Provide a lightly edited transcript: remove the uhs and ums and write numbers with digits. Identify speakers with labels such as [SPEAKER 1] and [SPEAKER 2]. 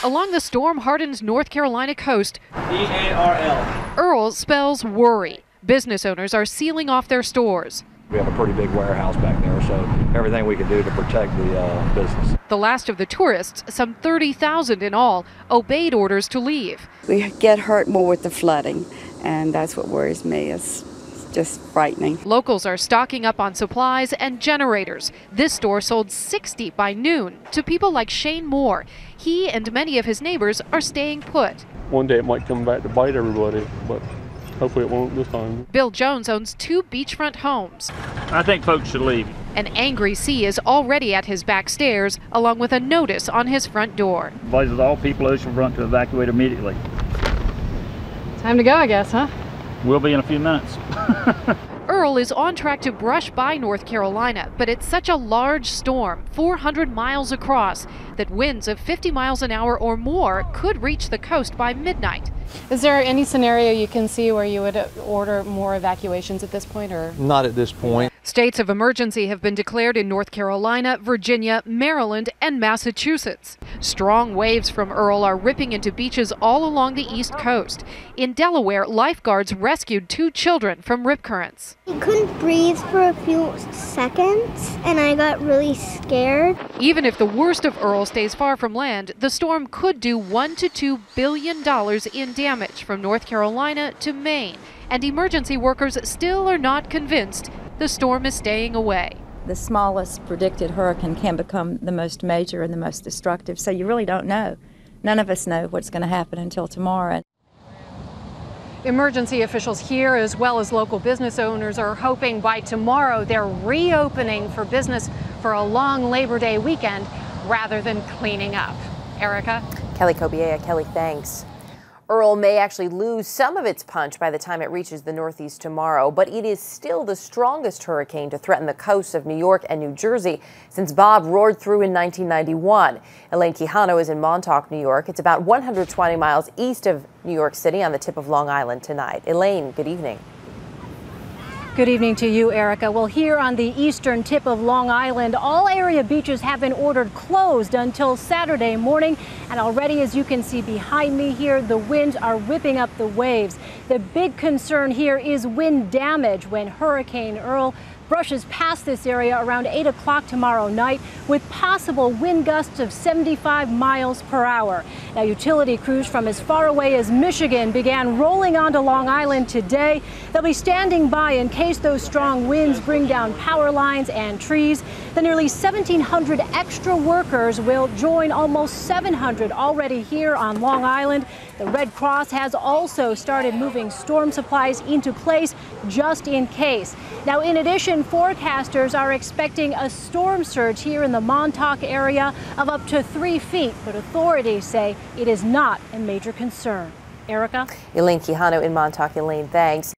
[SPEAKER 1] Along the storm-hardened North Carolina coast,
[SPEAKER 2] E-A-R-L.
[SPEAKER 1] Earl spells worry. Business owners are sealing off their stores.
[SPEAKER 3] We have a pretty big warehouse back there, so everything we can do to protect the business.
[SPEAKER 1] The last of the tourists, some 30,000 in all, obeyed orders to leave.
[SPEAKER 4] We get hurt more with the flooding, and that's what worries me. It's just frightening.
[SPEAKER 1] Locals are stocking up on supplies and generators. This store sold 60 by noon to people like Shane Moore. He and many of his neighbors are staying put.
[SPEAKER 5] One day it might come back to bite everybody, but hopefully it won't this time.
[SPEAKER 1] Bill Jones owns 2 beachfront homes.
[SPEAKER 6] I think folks should leave.
[SPEAKER 1] An angry sea is already at his back stairs, along with a notice on his front door.
[SPEAKER 6] Advises all people oceanfront to evacuate immediately.
[SPEAKER 7] Time to go, I guess, huh?
[SPEAKER 6] We'll be in a few minutes.
[SPEAKER 1] Earl is on track to brush by North Carolina, but it's such a large storm, 400 miles across, that winds of 50 miles an hour or more could reach the coast by midnight.
[SPEAKER 7] Is there any scenario you can see where you would order more evacuations at this point, or?
[SPEAKER 3] Not at this point.
[SPEAKER 1] States of emergency have been declared in North Carolina, Virginia, Maryland, and Massachusetts. Strong waves from Earl are ripping into beaches all along the East Coast. In Delaware, lifeguards rescued 2 children from rip currents.
[SPEAKER 8] I couldn't breathe for a few seconds, and I got really scared.
[SPEAKER 1] Even if the worst of Earl stays far from land, the storm could do $1 to $2 billion in damage from North Carolina to Maine. And emergency workers still are not convinced the storm is staying away.
[SPEAKER 9] The smallest predicted hurricane can become the most major and the most destructive, so you really don't know. None of us know what's going to happen until tomorrow.
[SPEAKER 7] Emergency officials here, as well as local business owners, are hoping by tomorrow they're reopening for business for a long Labor Day weekend rather than cleaning up. Erica?
[SPEAKER 10] Kelly Cobiella. Kelly, thanks. Earl may actually lose some of its punch by the time it reaches the Northeast tomorrow, but it is still the strongest hurricane to threaten the coasts of New York and New Jersey since Bob roared through in 1991. Elaine Quijano is in Montauk, New York. It's about 120 miles east of New York City on the tip of Long Island tonight. Elaine, good evening.
[SPEAKER 11] Good evening to you, Erica. Well, here on the eastern tip of Long Island, all area beaches have been ordered closed until Saturday morning. And already, as you can see behind me here, the winds are whipping up the waves. The big concern here is wind damage when Hurricane Earl brushes past this area around 8 o'clock tomorrow night with possible wind gusts of 75 miles per hour. Now, utility crews from as far away as Michigan began rolling onto Long Island today. They'll be standing by in case those strong winds bring down power lines and trees. The nearly 1,700 extra workers will join almost 700 already here on Long Island. The Red Cross has also started moving storm supplies into place just in case. Now, in addition, forecasters are expecting a storm surge here in the Montauk area of up to 3 feet, but authorities say it is not a major concern. Erica?
[SPEAKER 10] Elaine Quijano in Montauk. Elaine, thanks.